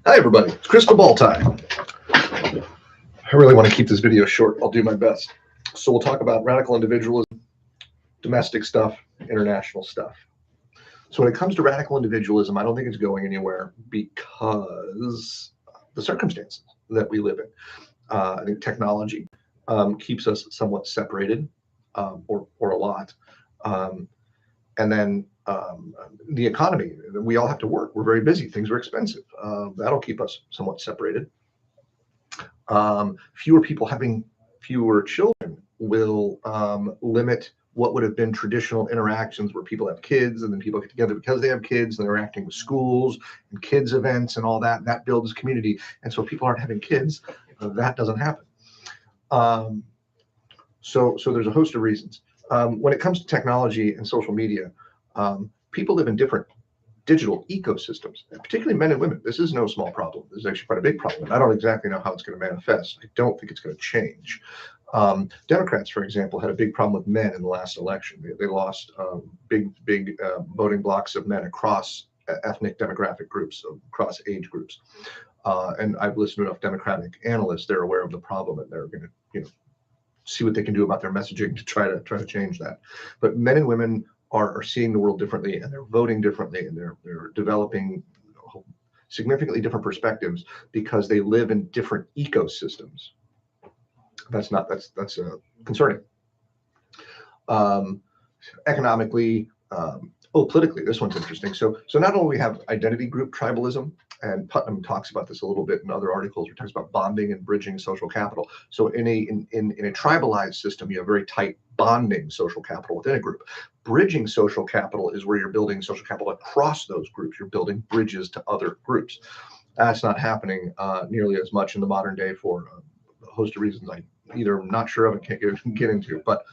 Hi everybody, it's crystal ball time. I really want to keep this video short. I'll do my best. So we'll talk about radical individualism, domestic stuff, international stuff. So when it comes to radical individualism, I don't think it's going anywhere because the circumstances that we live in. I think technology keeps us somewhat separated, or a lot. Um, and then the economy, we all have to work. We're very busy. Things are expensive. That'll keep us somewhat separated. Fewer people having fewer children will limit what would have been traditional interactions where people have kids and then people get together because they have kids and they're interacting with schools and kids events and all that. That builds community. And so people aren't having kids. That doesn't happen. So there's a host of reasons. When it comes to technology and social media, people live in different digital ecosystems, particularly men and women. This is no small problem. This is actually quite a big problem. And I don't exactly know how it's going to manifest. I don't think it's going to change. Democrats, for example, had a big problem with men in the last election. They lost big voting blocks of men across ethnic demographic groups, across age groups. And I've listened to enough Democratic analysts; they're aware of the problem, and they're going to, see what they can do about their messaging to try to change that. But men and women are seeing the world differently, and they're voting differently, and they're developing significantly different perspectives because they live in different ecosystems. That's concerning. Economically, politically, this one's interesting. So not only we have identity group tribalism, and Putnam talks about this a little bit in other articles. He talks about bonding and bridging social capital. So in a tribalized system, you have very tight bonding social capital within a group. Bridging social capital is where you're building social capital across those groups. You're building bridges to other groups. That's not happening nearly as much in the modern day for a host of reasons I either am not sure of and can't get into. But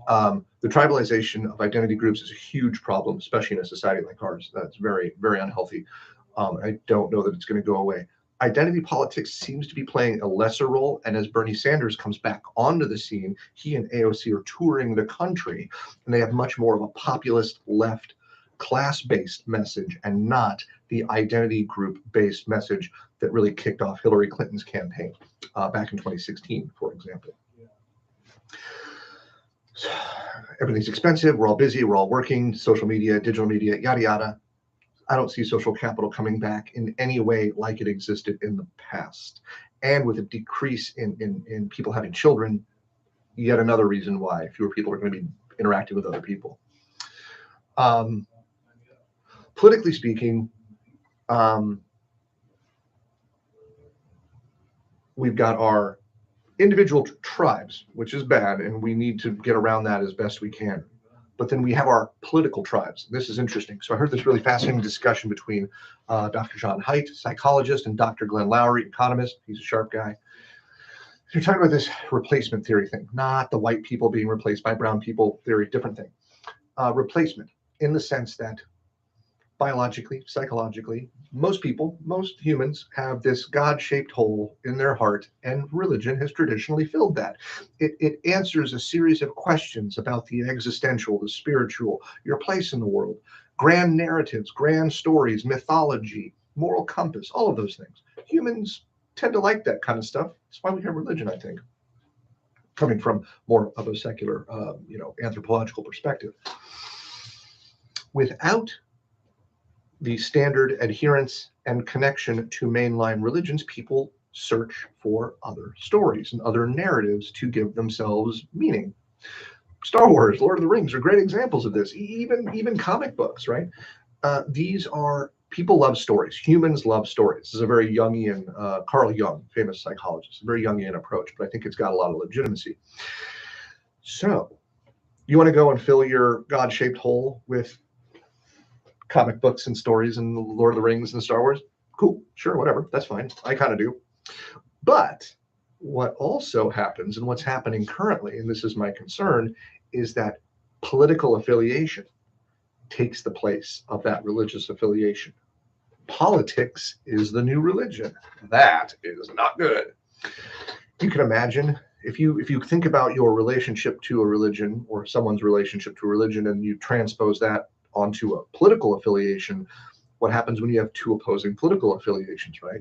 the tribalization of identity groups is a huge problem, especially in a society like ours. That's very, very unhealthy. I don't know that it's going to go away. Identity politics seems to be playing a lesser role. And as Bernie Sanders comes back onto the scene, he and AOC are touring the country, and they have much more of a populist left class-based message and not the identity group-based message that really kicked off Hillary Clinton's campaign back in 2016, for example. Everything's expensive. We're all busy. We're all working. Social media, digital media, yada, yada. I don't see social capital coming back in any way like it existed in the past. And with a decrease in people having children, yet another reason why fewer people are going to be interacting with other people. Politically speaking, we've got our individual tribes, which is bad, and we need to get around that as best we can. But then we have our political tribes. This is interesting. So I heard this really fascinating discussion between Dr. John Haidt, psychologist, and Dr. Glenn Loury, economist. He's a sharp guy. You're talking about this replacement theory thing, not the white people being replaced by brown people theory, different thing. Replacement in the sense that biologically, psychologically, most humans have this God-shaped hole in their heart, and religion has traditionally filled that. It answers a series of questions about the existential, the spiritual, your place in the world, grand narratives, grand stories, mythology, moral compass, all of those things. Humans tend to like that kind of stuff. That's why we have religion, I think, coming from more of a secular, anthropological perspective. Without the standard adherence and connection to mainline religions, people search for other stories and other narratives to give themselves meaning. Star Wars, Lord of the Rings are great examples of this. Even comic books, right? These are, people love stories. Humans love stories. This is a very Jungian, Carl Jung, famous psychologist, a very Jungian approach, but I think it's got a lot of legitimacy. So you want to go and fill your God-shaped hole with comic books and stories and Lord of the Rings and Star Wars? Cool, sure, whatever, that's fine. I kind of do. But what also happens, and what's happening currently, and this is my concern, is that political affiliation takes the place of that religious affiliation. Politics is the new religion. That is not good. You can imagine if you think about your relationship to a religion or someone's relationship to a religion, and you transpose that onto a political affiliation, What happens when you have two opposing political affiliations, right?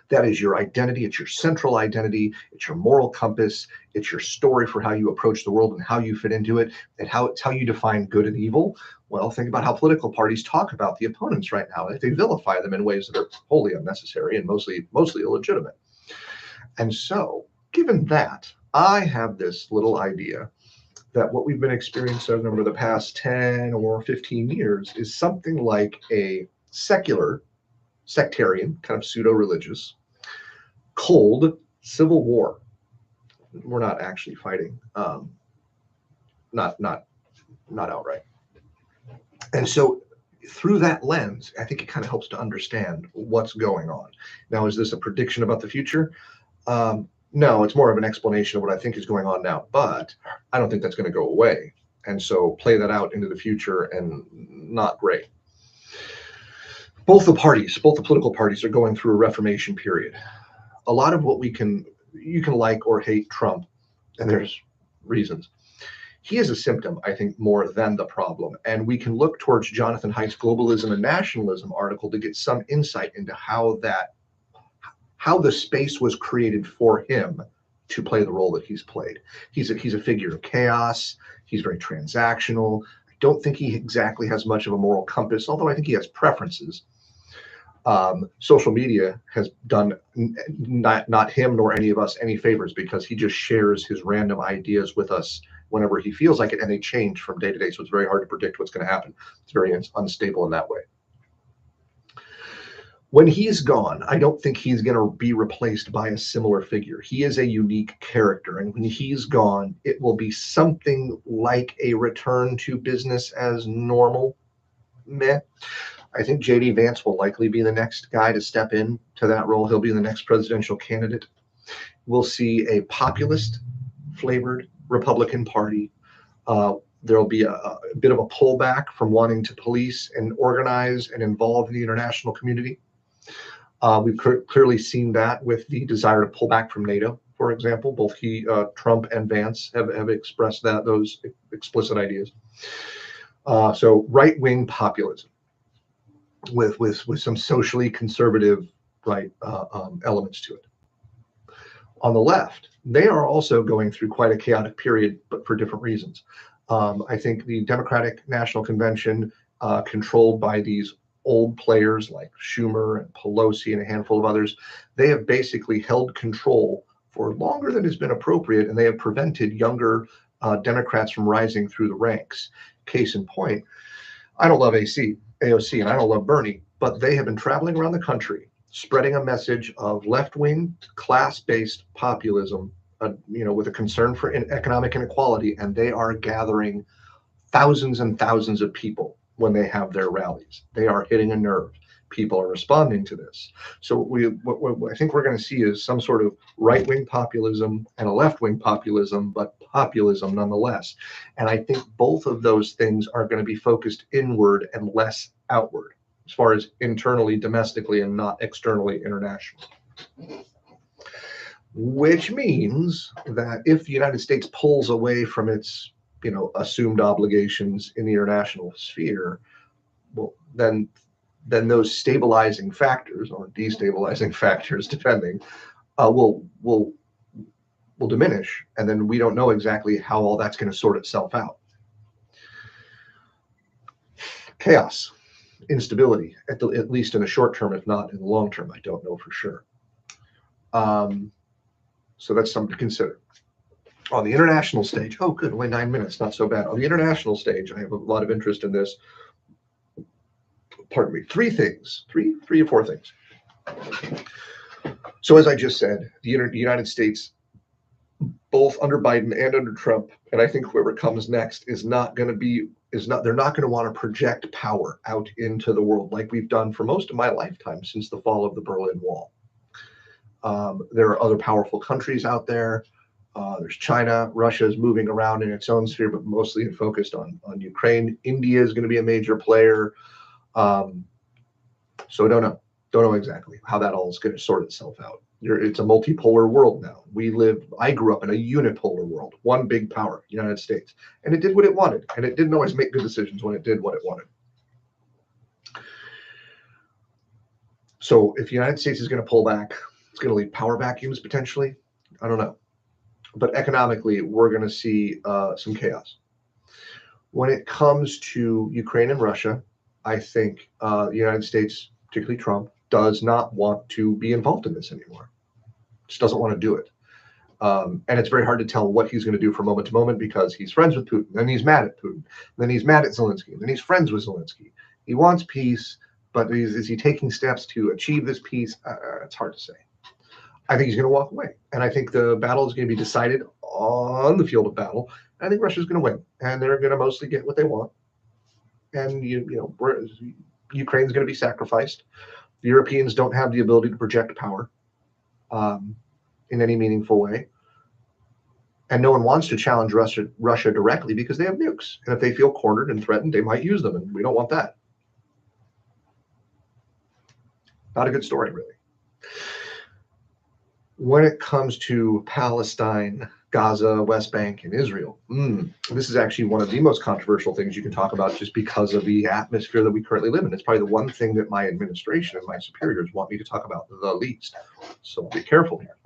That is your identity. It's your central identity. It's your moral compass. It's your story for how you approach the world and how you fit into it, and it's how you define good and evil. Well, think about how political parties talk about the opponents right now. They vilify them in ways that are wholly unnecessary and mostly illegitimate. And so, given that, I have this little idea that what we've been experiencing over the past 10 or 15 years is something like a secular, sectarian, kind of pseudo-religious, cold civil war. We're not actually fighting, not outright. And so through that lens, I think it kind of helps to understand what's going on. Now, is this a prediction about the future? No, it's more of an explanation of what I think is going on now, but I don't think that's going to go away. And so play that out into the future, and not great. Both the political parties are going through a reformation period. A lot of what you can like or hate Trump, and there's reasons. He is a symptom, I think, more than the problem. And we can look towards Jonathan Haidt's Globalism and Nationalism article to get some insight into how the space was created for him to play the role that he's played. He's a figure of chaos. He's very transactional. I don't think he exactly has much of a moral compass, although I think he has preferences. Social media has done not him nor any of us any favors, because he just shares his random ideas with us whenever he feels like it, and they change from day to day. So it's very hard to predict what's going to happen. It's very unstable in that way. When he's gone, I don't think he's going to be replaced by a similar figure. He is a unique character, and when he's gone, it will be something like a return to business as normal. Meh. I think J.D. Vance will likely be the next guy to step in to that role. He'll be the next presidential candidate. We'll see a populist flavored Republican Party. There'll be a bit of a pullback from wanting to police and organize and involve the international community. We've clearly seen that with the desire to pull back from NATO, for example. Both Trump and Vance have expressed those explicit ideas. So right-wing populism with some socially conservative elements to it. On the left, they are also going through quite a chaotic period, but for different reasons. I think the Democratic National Convention, controlled by these old players like Schumer and Pelosi and a handful of others, they have basically held control for longer than has been appropriate, and they have prevented younger Democrats from rising through the ranks. Case in point, I don't love AOC, and I don't love Bernie, but they have been traveling around the country spreading a message of left-wing, class-based populism, with a concern for economic inequality, and they are gathering thousands and thousands of people when they have their rallies. They are hitting a nerve. People are responding to this. So what I think we're going to see is some sort of right-wing populism and a left-wing populism, but populism nonetheless. And I think both of those things are going to be focused inward and less outward, as far as internally, domestically, and not externally, internationally. Which means that if the United States pulls away from its, assumed obligations in the international sphere, well, then those stabilizing factors or destabilizing factors, depending, will diminish, and then we don't know exactly how all that's going to sort itself out. Chaos, instability, at least in the short term, if not in the long term. I don't know for sure. So that's something to consider. On the international stage, oh good, only 9 minutes, not so bad. On the international stage, I have a lot of interest in this. Pardon me, three or four things. So as I just said, the United States, both under Biden and under Trump, and I think whoever comes next they're not going to want to project power out into the world like we've done for most of my lifetime since the fall of the Berlin Wall. There are other powerful countries out there. There's China. Russia is moving around in its own sphere, but mostly focused on Ukraine. India is going to be a major player. So don't know exactly how that all is going to sort itself out. It's a multipolar world now. I grew up in a unipolar world, one big power, United States, and it did what it wanted, and it didn't always make good decisions when it did what it wanted. So if the United States is going to pull back, it's going to leave power vacuums potentially. I don't know. But economically, we're going to see some chaos. When it comes to Ukraine and Russia, I think the United States, particularly Trump, does not want to be involved in this anymore. Just doesn't want to do it. And it's very hard to tell what he's going to do from moment to moment because he's friends with Putin, then he's mad at Putin, then he's mad at Zelensky, then he's friends with Zelensky. He wants peace, but is he taking steps to achieve this peace? It's hard to say. I think he's going to walk away. And I think the battle is going to be decided on the field of battle. I think Russia's going to win, and they're going to mostly get what they want. And Ukraine's going to be sacrificed. The Europeans don't have the ability to project power in any meaningful way. And no one wants to challenge Russia directly because they have nukes. And if they feel cornered and threatened, they might use them. And we don't want that. Not a good story, really. When it comes to Palestine, Gaza, West Bank, and Israel, this is actually one of the most controversial things you can talk about just because of the atmosphere that we currently live in. It's probably the one thing that my administration and my superiors want me to talk about the least. So be careful here.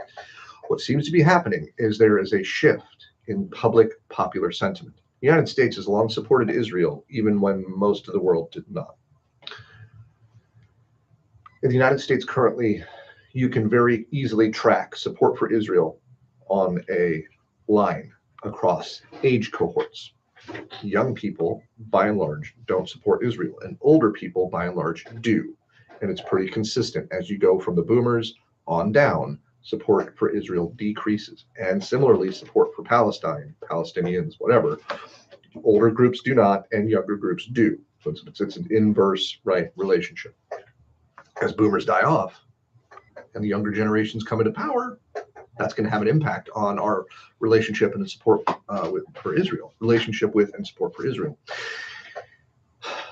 What seems to be happening is there is a shift in public popular sentiment. The United States has long supported Israel, even when most of the world did not. In the United States currently, you can very easily track support for Israel on a line across age cohorts. Young people, by and large, don't support Israel, and older people, by and large, do. And it's pretty consistent as you go from the boomers on down. Support for Israel decreases. And similarly, support for Palestine, Palestinians, whatever, older groups do not, and younger groups do. So it's an inverse, right, relationship. As boomers die off and the younger generations come into power, that's going to have an impact on our relationship and support for Israel, relationship with and support for Israel.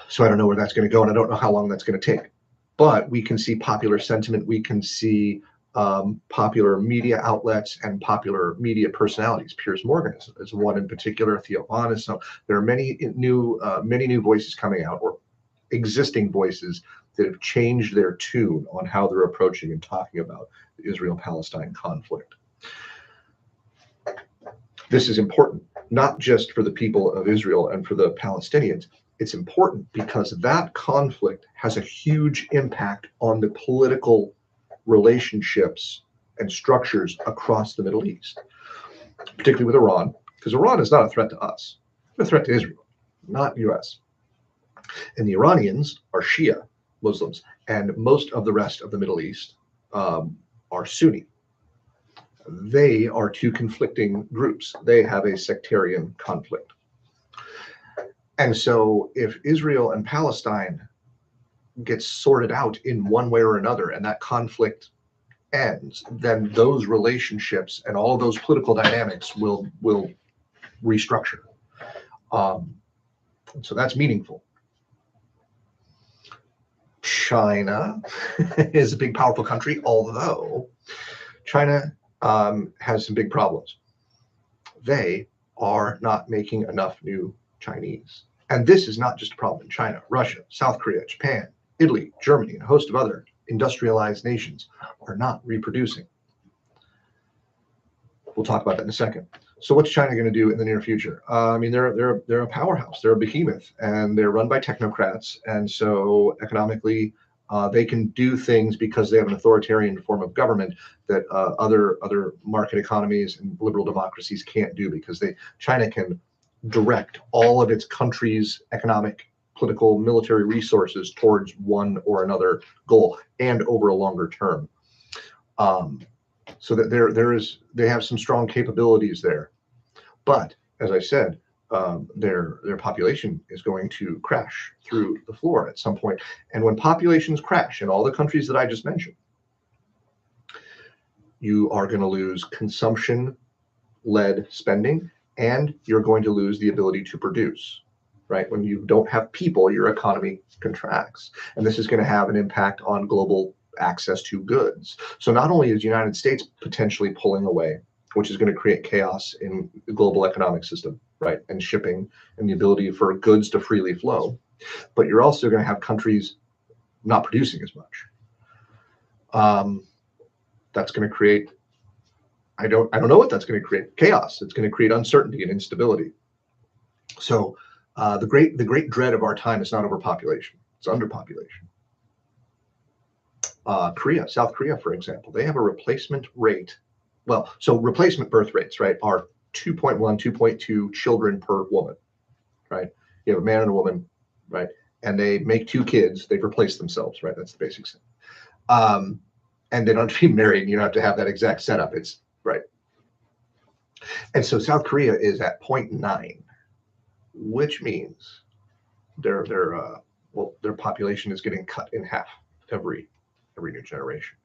So I don't know where that's going to go, and I don't know how long that's going to take. But we can see popular sentiment. We can see popular media outlets and popular media personalities. Piers Morgan is one in particular. Theo Von is some. There are many new voices coming out, or existing voices that have changed their tune on how they're approaching and talking about the Israel-Palestine conflict. This is important, not just for the people of Israel and for the Palestinians. It's important because that conflict has a huge impact on the political relationships and structures across the Middle East, particularly with Iran, because Iran is not a threat to us. It's a threat to Israel, not U.S. And the Iranians are Shia Muslims, and most of the rest of the Middle East are Sunni. They are two conflicting groups. They have a sectarian conflict. And so if Israel and Palestine gets sorted out in one way or another, and that conflict ends, then those relationships and all of those political dynamics will restructure. So that's meaningful. China is a big, powerful country, although China has some big problems. They are not making enough new Chinese. And this is not just a problem in China. Russia, South Korea, Japan, Italy, Germany, and a host of other industrialized nations are not reproducing. We'll talk about that in a second. So what's China going to do in the near future? I mean, they're a powerhouse. They're a behemoth, and they're run by technocrats. And so economically, they can do things because they have an authoritarian form of government that other market economies and liberal democracies can't do, because China can direct all of its country's economic, political, military resources towards one or another goal, and over a longer term. So that they have some strong capabilities there. But as I said, their population is going to crash through the floor at some point. And when populations crash in all the countries that I just mentioned, you are going to lose consumption-led spending, and you're going to lose the ability to produce, right? When you don't have people, your economy contracts. And this is going to have an impact on global access to goods. So not only is the United States potentially pulling away, which is going to create chaos in the global economic system, right? And shipping and the ability for goods to freely flow, but you're also going to have countries not producing as much. That's going to create, I don't know what that's going to create. Chaos. It's going to create uncertainty and instability. So the great dread of our time is not overpopulation; it's underpopulation. South Korea, for example, they have a replacement rate. Well, so replacement birth rates, right, are 2.1, 2.2 children per woman, right? You have a man and a woman, right? And they make 2 kids, they've replaced themselves, right? That's the basics. And they don't have to be married. You don't have to have that exact setup. It's right. And so South Korea is at 0.9, which means their population is getting cut in half every new generation.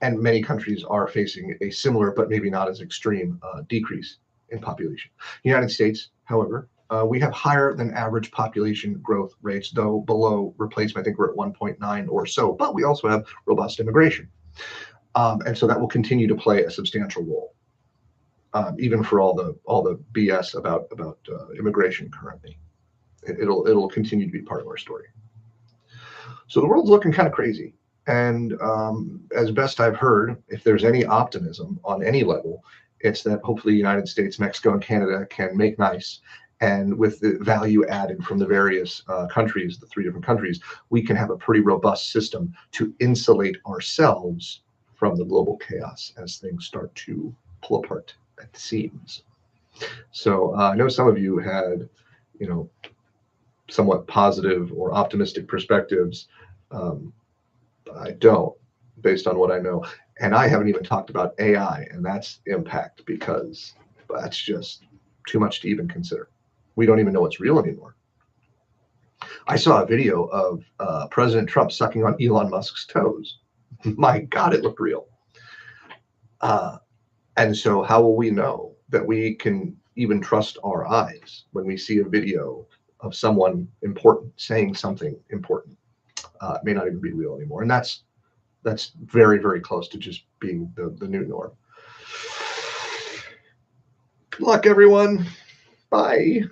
And many countries are facing a similar, but maybe not as extreme, decrease in population. United States, however, we have higher than average population growth rates, though below replacement. I think we're at 1.9 or so, but we also have robust immigration. And so that will continue to play a substantial role, even for all the BS about immigration currently. It'll continue to be part of our story. So the world's looking kind of crazy. And as best I've heard, if there's any optimism on any level, it's that hopefully the United States, Mexico, and Canada can make nice. And with the value added from the various countries, the 3 different countries, we can have a pretty robust system to insulate ourselves from the global chaos as things start to pull apart at the seams. So I know some of you had, somewhat positive or optimistic perspectives. I don't, based on what I know. And I haven't even talked about AI and that's impact, because that's just too much to even consider. We don't even know it's real anymore. I saw a video of President Trump sucking on Elon Musk's toes. My God, it looked real. And so how will we know that we can even trust our eyes when we see a video of someone important saying something important? It may not even be real anymore. And that's very, very close to just being the new norm. Good luck, everyone. Bye.